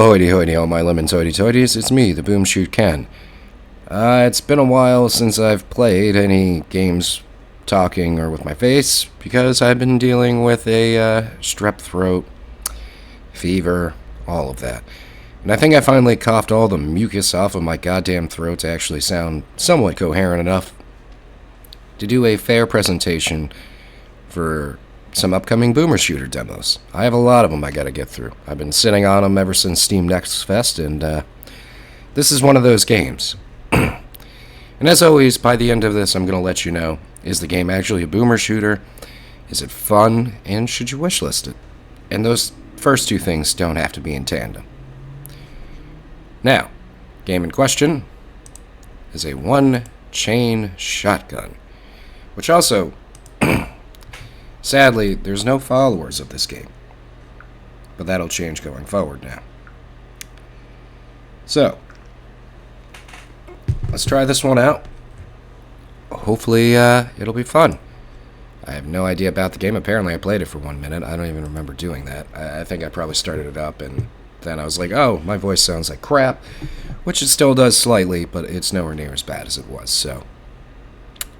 hoity hoity, all my lemons hoity toities. It's me, the BoomShoot Ken. It's been a while since I've played any games talking or with my face because I've been dealing with a strep throat, fever, all of that. And I think I finally coughed all the mucus off of my goddamn throat to actually sound somewhat coherent enough to do a fair presentation for some upcoming Boomer Shooter demos. I have a lot of them I gotta get through. I've been sitting on them ever since Steam Next Fest, and this is one of those games. And as always, by the end of this, I'm gonna let you know, is the game actually a Boomer Shooter? Is it fun? And should you wishlist it? And those first two things don't have to be in tandem. Now, game in question is a one-chain shotgun, which also, sadly, there's no followers of this game, but that'll change going forward now. So, let's try this one out. Hopefully, it'll be fun. I have no idea about the game. Apparently, I played it for 1 minute. I don't even remember doing that. I think I probably started it up, and then I was like, oh, my voice sounds like crap, which it still does slightly, but it's nowhere near as bad as it was, so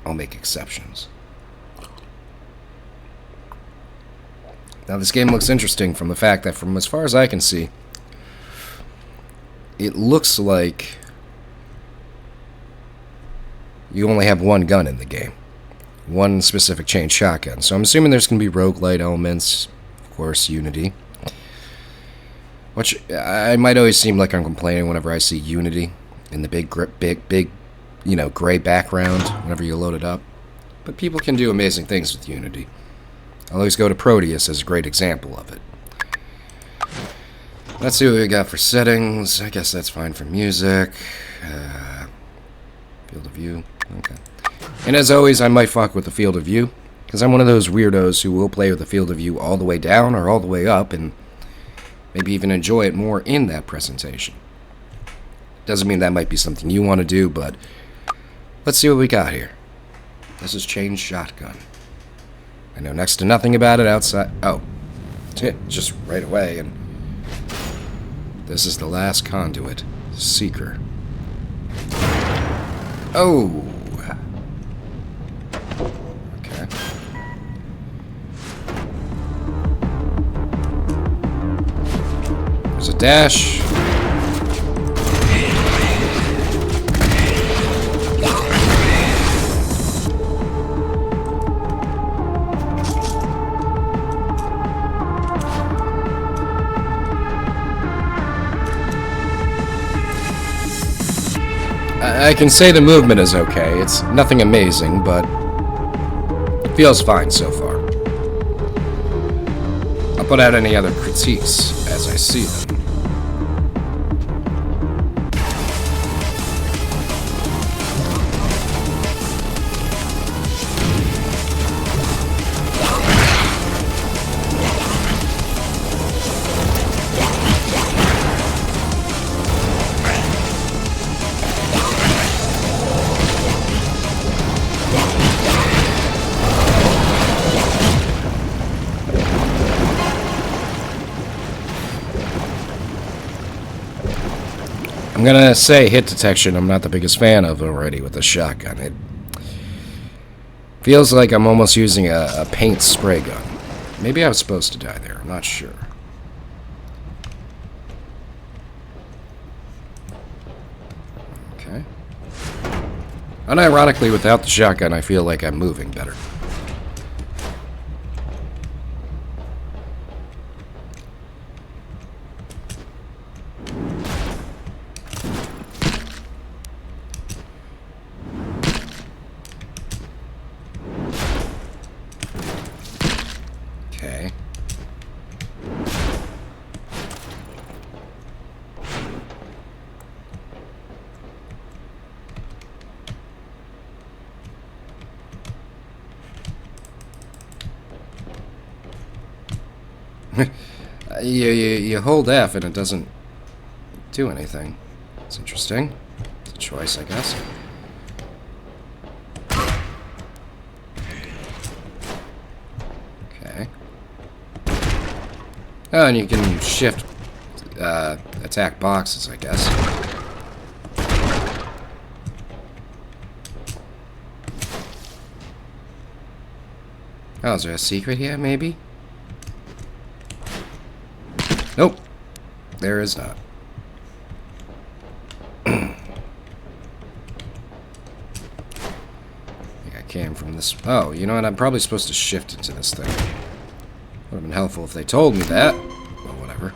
I'll make exceptions. Now, this game looks interesting from the fact that, from as far as I can see, it looks like you only have one gun in the game. One specific chain shotgun. So I'm assuming there's going to be roguelite elements, of course, Unity. Which, I might always seem like I'm complaining whenever I see Unity in the big, gray background whenever you load it up. But people can do amazing things with Unity. I'll always go to Proteus as a great example of it. Let's see what we got for settings. I guess that's fine for music. Field of view. Okay. And as always, I might fuck with the field of view, because I'm one of those weirdos who will play with the field of view all the way down or all the way up, and maybe even enjoy it more in that presentation. Doesn't mean that might be something you want to do, but let's see what we got here. This is chain shotgun. I know next to nothing about it outside. Oh, just right away. And this is the last conduit, Seeker. Oh. Okay. There's a dash. I can say the movement is okay. It's nothing amazing, but it feels fine so far. I'll put out any other critiques as I see them. I'm gonna say hit detection I'm not the biggest fan of already with the shotgun. It feels like I'm almost using a paint spray gun. Maybe I was supposed to die there, I'm not sure. Okay. Unironically, without the shotgun, I feel like I'm moving better. Okay. You hold F and it doesn't do anything. It's interesting. It's a choice, I guess. Okay. Oh, and you can shift attack boxes, I guess. Oh, is there a secret here, maybe? Nope. There is not. I think I came from this... Oh, you know what? I'm probably supposed to shift into this thing. Would have been helpful if they told me that. Well, whatever.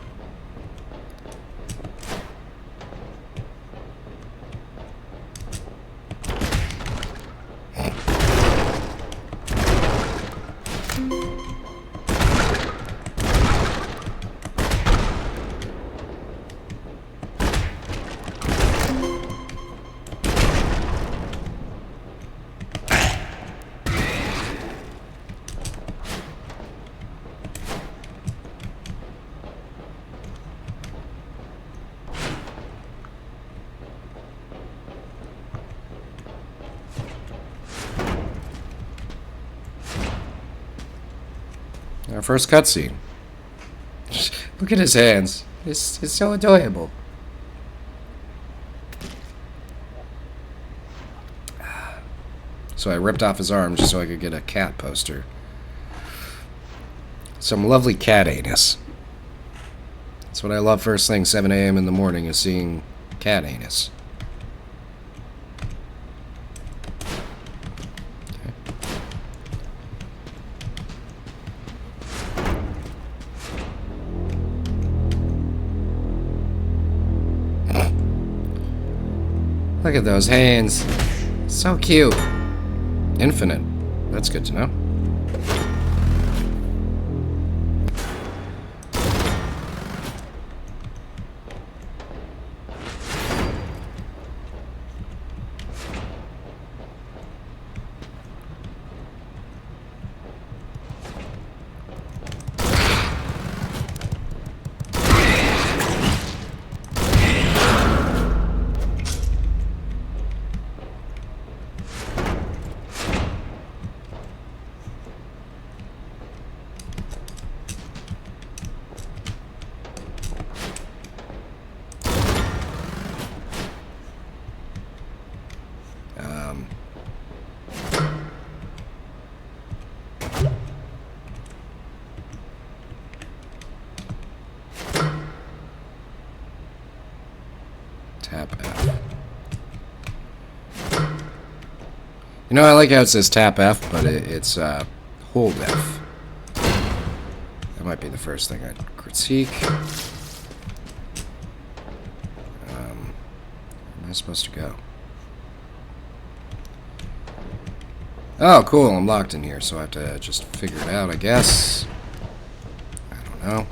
Our first cutscene. Look at his hands. It's so adorable. So I ripped off his arm just so I could get a cat poster. Some lovely cat anus. That's what I love first thing, 7 a.m. in the morning, is seeing cat anus. Look at those hands. So cute. Infinite. That's good to know. Tap F. You know, I like how it says tap F, but it's hold F. That might be the first thing I'd critique. Where am I supposed to go? Oh, cool, I'm locked in here, so I have to just figure it out, I guess. I don't know.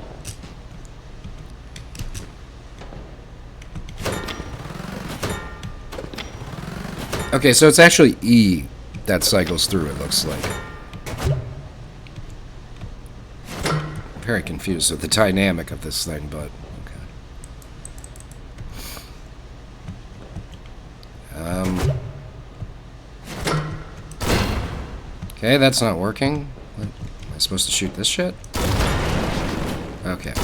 Okay, so it's actually E that cycles through, it looks like. I'm very confused with the dynamic of this thing, but okay. Okay, that's not working. What, am I supposed to shoot this shit? Okay.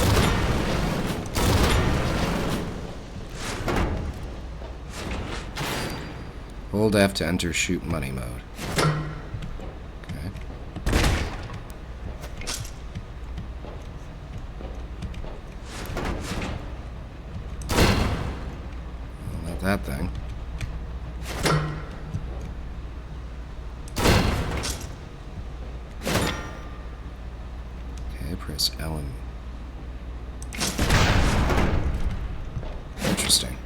Hold F to enter shoot money mode. Okay. Well, not that thing. Okay, press L and... Interesting.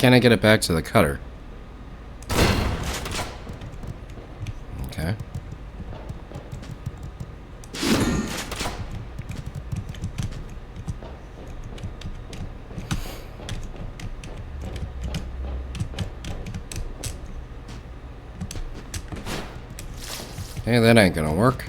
can't I get it back to the cutter? Okay. Hey, that ain't gonna work.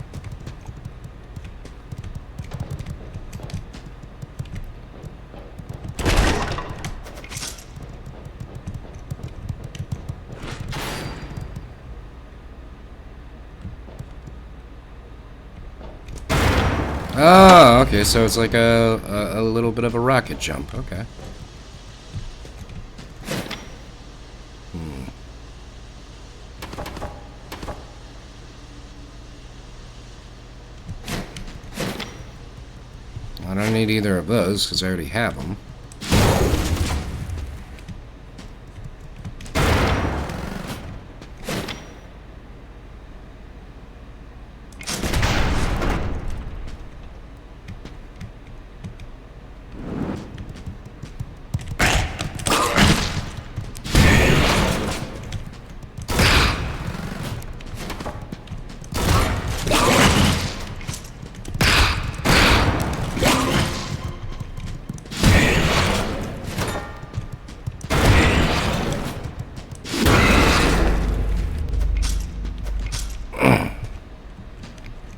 Oh, okay, so it's like a little bit of a rocket jump. Okay. I don't need either of those because I already have them.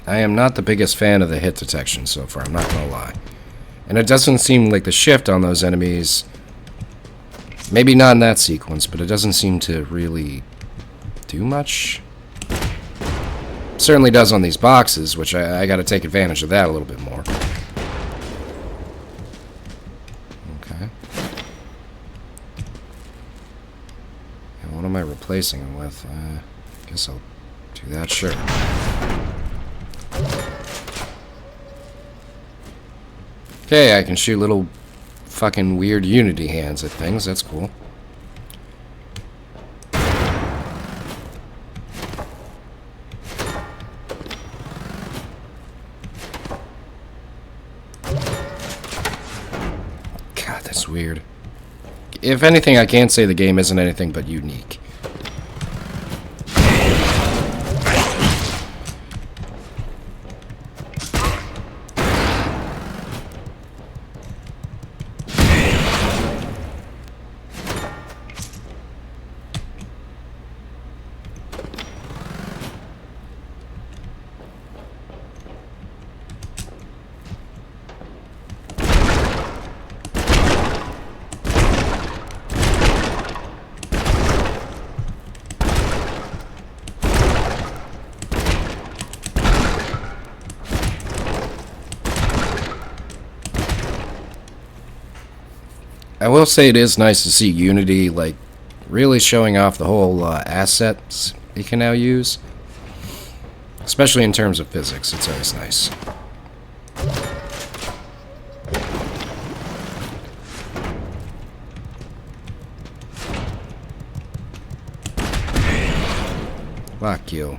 I am not the biggest fan of the hit detection so far, I'm not gonna lie. And it doesn't seem like the shift on those enemies, maybe not in that sequence, but it doesn't seem to really do much. Certainly does on these boxes, which I gotta take advantage of that a little bit more. Okay. And what am I replacing them with? Guess I'll do that, sure. Okay, I can shoot little fucking weird Unity hands at things. That's cool. God, that's weird. If anything, I can't say the game isn't anything but unique. I will say it is nice to see Unity, like, really showing off the whole assets you can now use. Especially in terms of physics, it's always nice. Fuck you.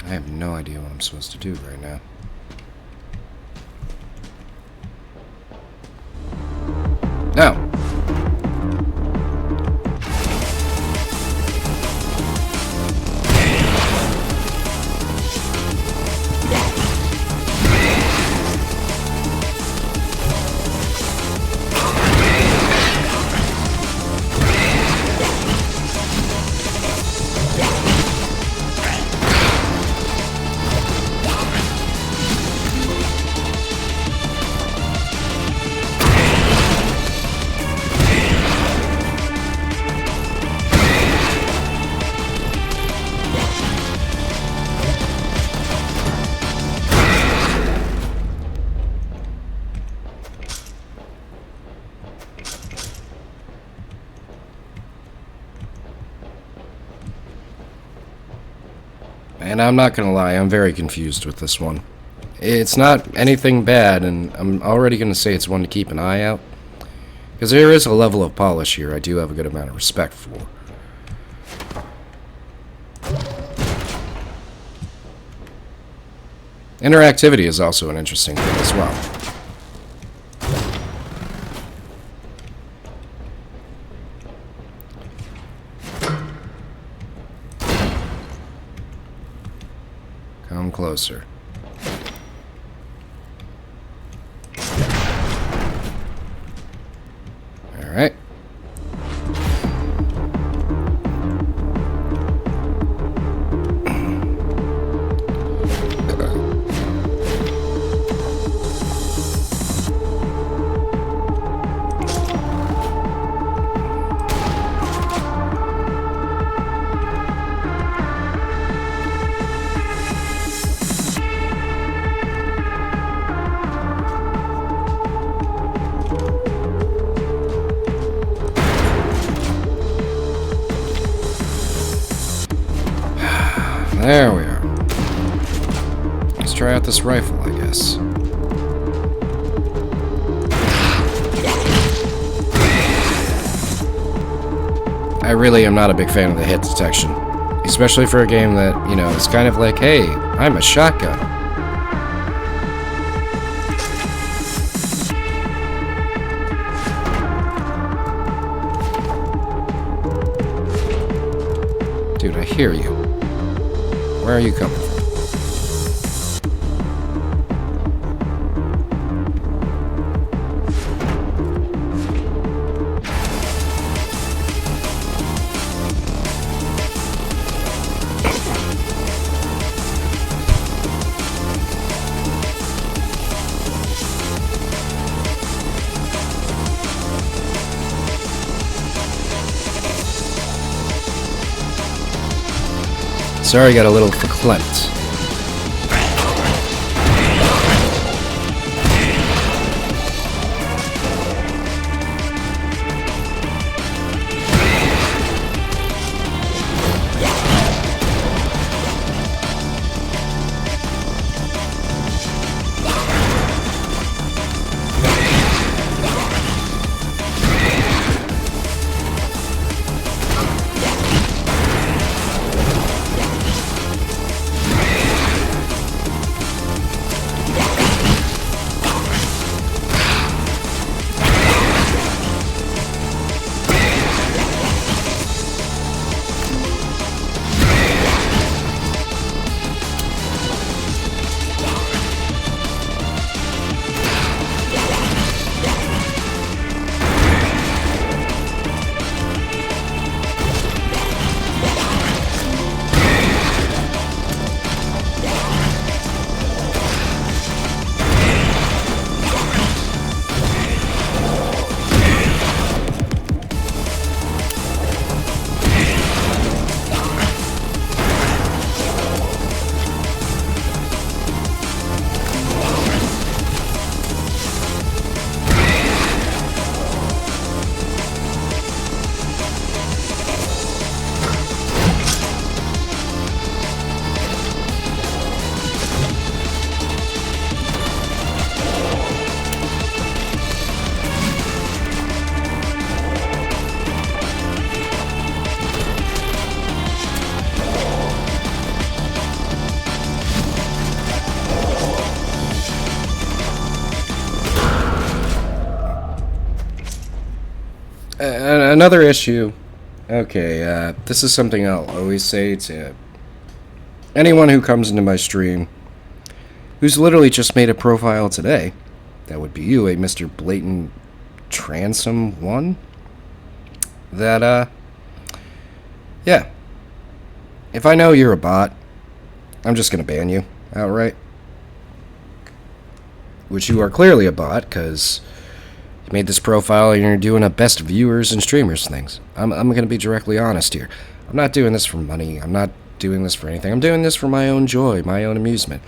I have no idea what I'm supposed to do right now. And I'm not gonna lie, I'm very confused with this one. It's not anything bad, and I'm already gonna say it's one to keep an eye out. Because there is a level of polish here I do have a good amount of respect for. Interactivity is also an interesting thing as well. Come closer. Alright. There we are. Let's try out this rifle, I guess. I really am not a big fan of the hit detection. Especially for a game that, you know, is kind of like, hey, I'm a shotgun. Dude, I hear you. Where are you coming from? Sorry, I got a little verklempt. Another issue. Okay, this is something I'll always say to anyone who comes into my stream who's literally just made a profile today. That would be you, a Mr. Blatant Transom 1. That, yeah. If I know you're a bot, I'm just gonna ban you outright. Which you are clearly a bot, because you made this profile and you're doing a best viewers and streamers things. I'm gonna be directly honest here. I'm not doing this for money. I'm not doing this for anything. I'm doing this for my own joy, my own amusement.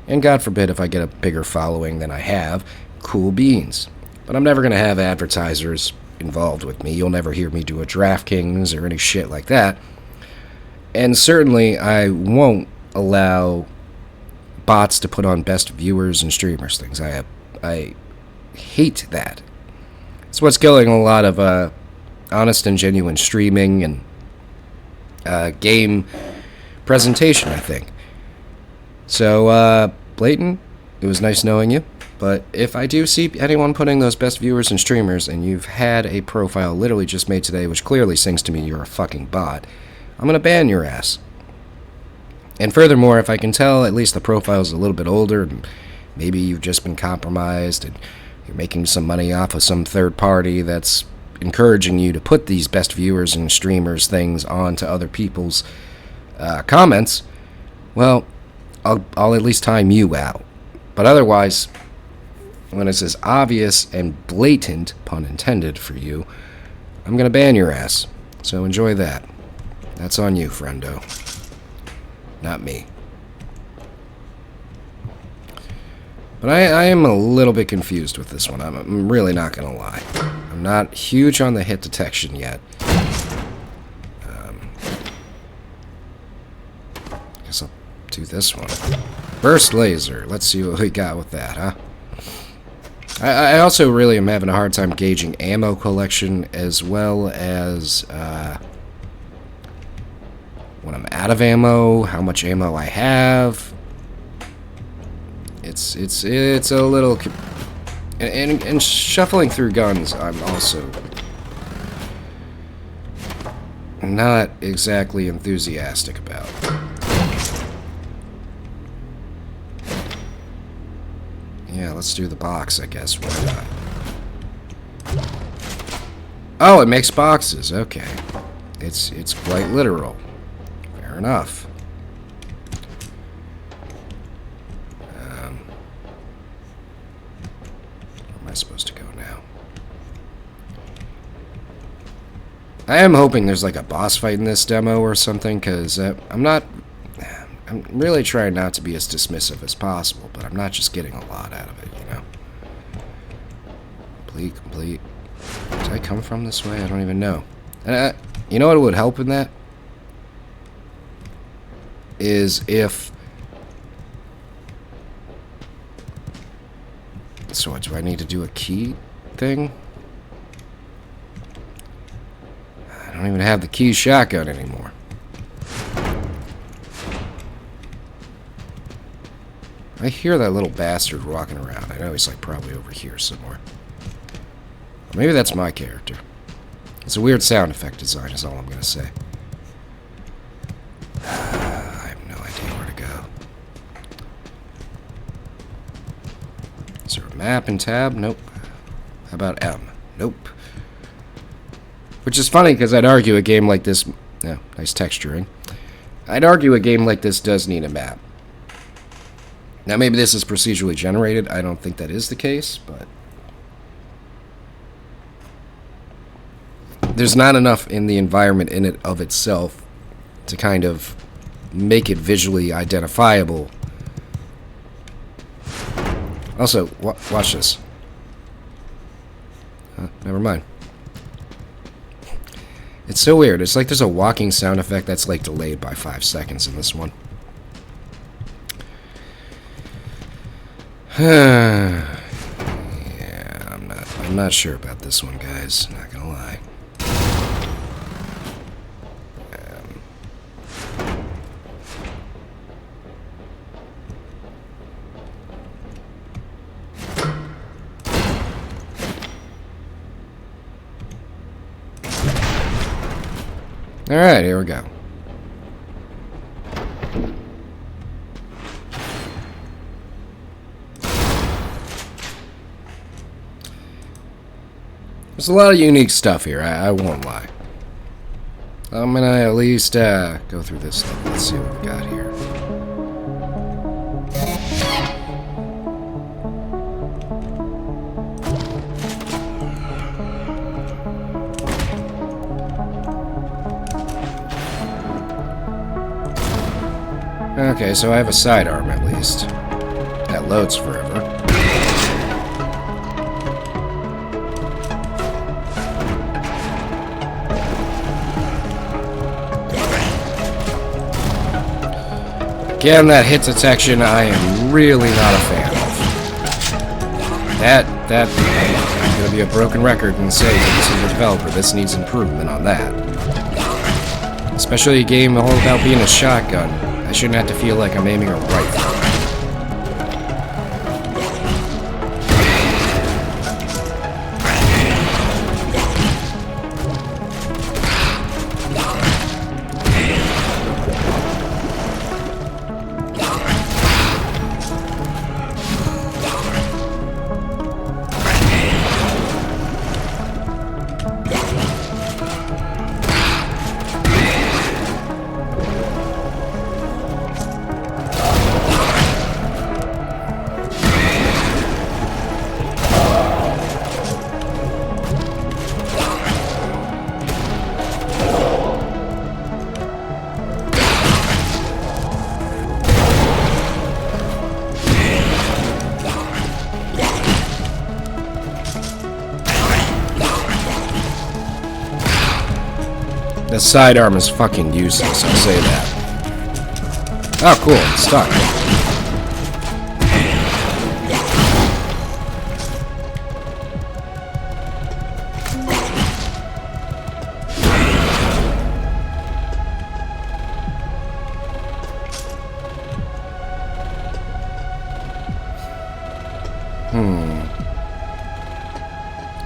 And God forbid if I get a bigger following than I have, cool beans. But I'm never gonna have advertisers involved with me. You'll never hear me do a DraftKings or any shit like that. And certainly I won't allow bots to put on best viewers and streamers things. I hate that. It's what's killing a lot of honest and genuine streaming and game presentation, I think. So, Blatant, it was nice knowing you. But if I do see anyone putting those best viewers and streamers, and you've had a profile literally just made today, which clearly sings to me you're a fucking bot, I'm going to ban your ass. And furthermore, if I can tell at least the profile's a little bit older, and maybe you've just been compromised, and you're making some money off of some third party that's encouraging you to put these best viewers and streamers things onto other people's comments, well, I'll at least time you out. But otherwise, when it's as obvious and blatant, pun intended, for you, I'm going to ban your ass. So enjoy that. That's on you, friendo. Not me. But I am a little bit confused with this one. I'm really not going to lie. I'm not huge on the hit detection yet. Guess I'll do this one. Burst laser. Let's see what we got with that, huh? I also really am having a hard time gauging ammo collection as well as when I'm out of ammo, how much ammo I have. It's a little... And shuffling through guns, I'm also not exactly enthusiastic about. Yeah, let's do the box, I guess. Why not? Oh, it makes boxes. Okay. It's quite literal. Fair enough. Where am I supposed to go now? I am hoping there's like a boss fight in this demo or something, because I'm really trying not to be as dismissive as possible, but I'm not just getting a lot out of it, you know? Complete. Did I come from this way? I don't even know. And you know what would help in that? Is if... So what, do I need to do a key thing? I don't even have the key shotgun anymore. I hear that little bastard walking around. I know he's like probably over here somewhere. Maybe that's my character. It's a weird sound effect design is all I'm going to say. I have no idea where to go. Is there a map and tab? Nope. How about M? Nope. Which is funny because I'd argue a game like this... Yeah, nice texturing. I'd argue a game like this does need a map. Now, maybe this is procedurally generated. I don't think that is the case, but... There's not enough in the environment in it of itself to kind of make it visually identifiable. Also, watch this. Never mind. It's so weird. It's like there's a walking sound effect that's like delayed by 5 seconds in this one. Yeah, I'm not sure about this one, guys. Not gonna lie. All right, here we go. There's a lot of unique stuff here, I won't lie. I'm gonna at least go through this level. Let's see what we got here. Okay, so I have a sidearm at least. That loads forever. Again, that hit detection I am really not a fan of. That I'm going to be a broken record and say to this is the developer, this needs improvement on that. Especially a game all about being a shotgun. I shouldn't have to feel like I'm aiming a rifle. The sidearm is fucking useless, I'll say that. Oh, cool, it's stuck.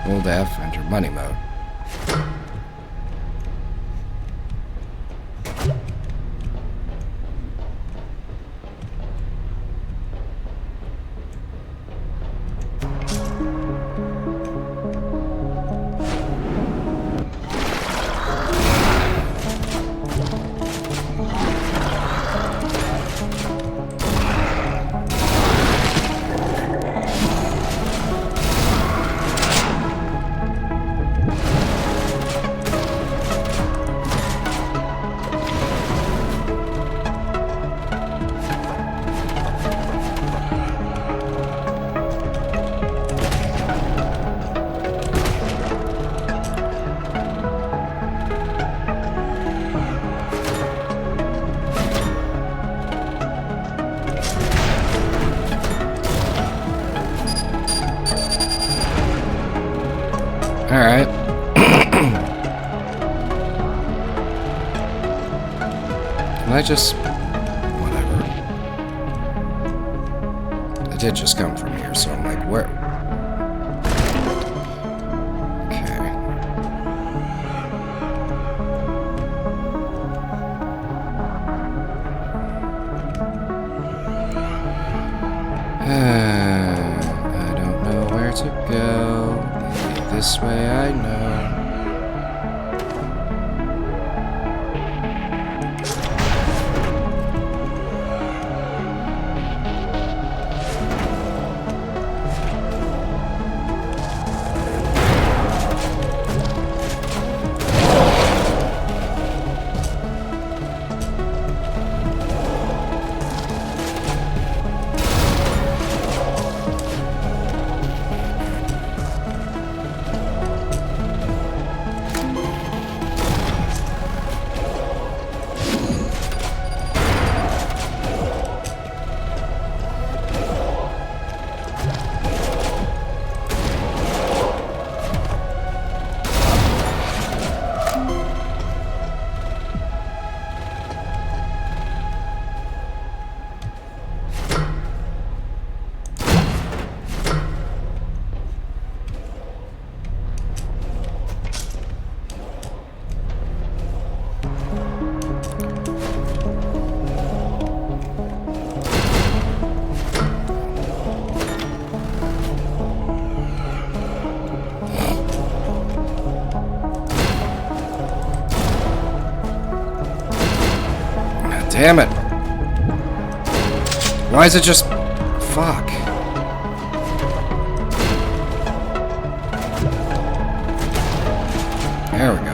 Hold F, enter money mode. Alright. Can I just... whatever. I did just come from here, so I'm like, where... Okay. I don't know where to go. This way I know. Damn it. Why is it just... fuck. There we go.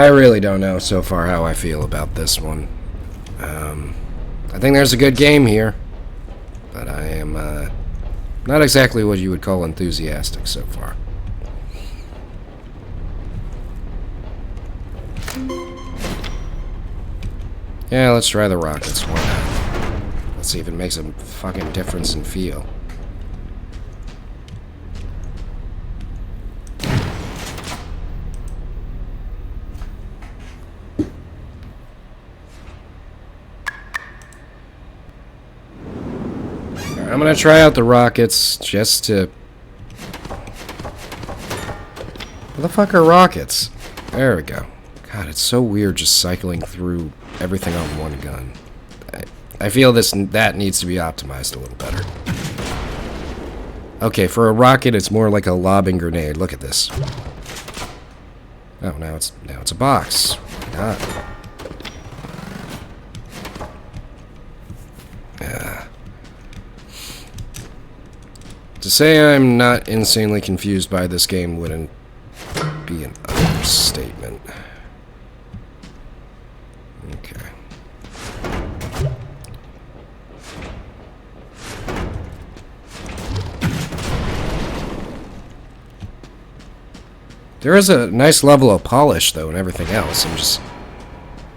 really don't know so far how I feel about this one. I think there's a good game here, but I am not exactly what you would call enthusiastic so far. Yeah, let's try the rockets. Why not? Let's see if it makes a fucking difference in feel. I'm gonna try out the rockets just to... What the fuck are rockets? There we go. God, it's so weird just cycling through everything on one gun. I feel that needs to be optimized a little better. Okay, for a rocket, it's more like a lobbing grenade. Look at this. Oh, now it's a box. God. To say I'm not insanely confused by this game wouldn't be an understatement. Okay. There is a nice level of polish, though, and everything else. I'm just...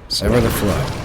sever the flow.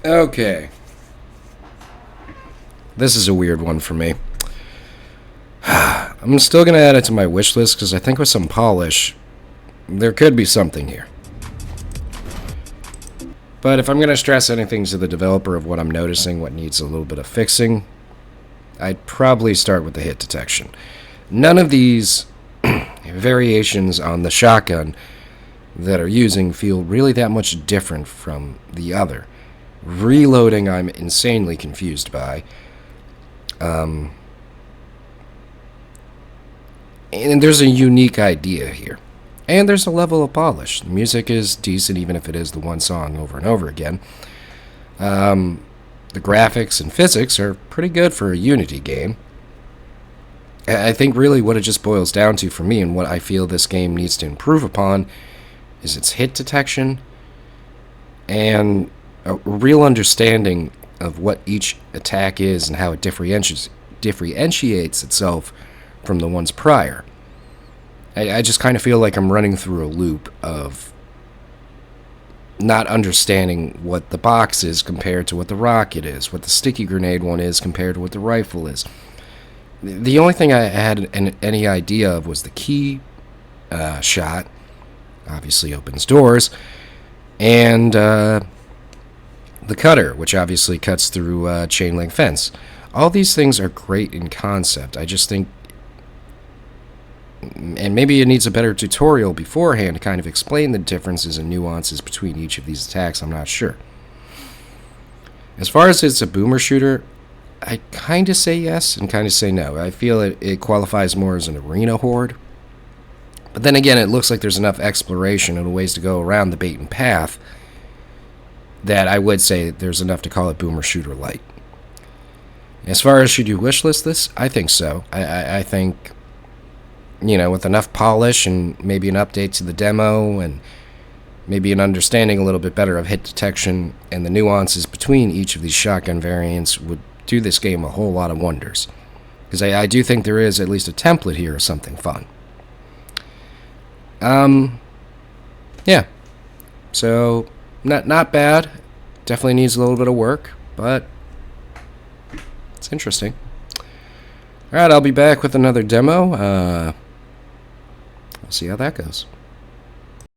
Okay. This is a weird one for me. I'm still going to add it to my wish list because I think with some polish, there could be something here. But if I'm going to stress anything to the developer of what I'm noticing, what needs a little bit of fixing, I'd probably start with the hit detection. None of these variations on the shotgun that are using feel really that much different from the other. Reloading, I'm insanely confused by. And there's a unique idea here. And there's a level of polish. The music is decent, even if it is the one song over and over again. The graphics and physics are pretty good for a Unity game. I think really what it just boils down to for me, and what I feel this game needs to improve upon, is its hit detection and a real understanding of what each attack is and how it differentiates itself from the ones prior. I just kind of feel like I'm running through a loop of not understanding what the box is compared to what the rocket is, what the sticky grenade one is compared to what the rifle is. The only thing I had any idea of was the key shot, obviously opens doors, and the cutter, which obviously cuts through chain link fence. All these things are great in concept. I just think, and maybe it needs a better tutorial beforehand to kind of explain the differences and nuances between each of these attacks. I'm not sure. As far as it's a boomer shooter, I kind of say yes and kind of say no. I feel it qualifies more as an arena horde. But then again, it looks like there's enough exploration and ways to go around the bait and path that I would say there's enough to call it boomer shooter light. As far as should you wishlist this, I think so. I think, you know, with enough polish and maybe an update to the demo and maybe an understanding a little bit better of hit detection and the nuances between each of these shotgun variants would do this game a whole lot of wonders. Because I do think there is at least a template here of something fun. Yeah. So, not bad. Definitely needs a little bit of work, but it's interesting. Alright, I'll be back with another demo. We'll see how that goes.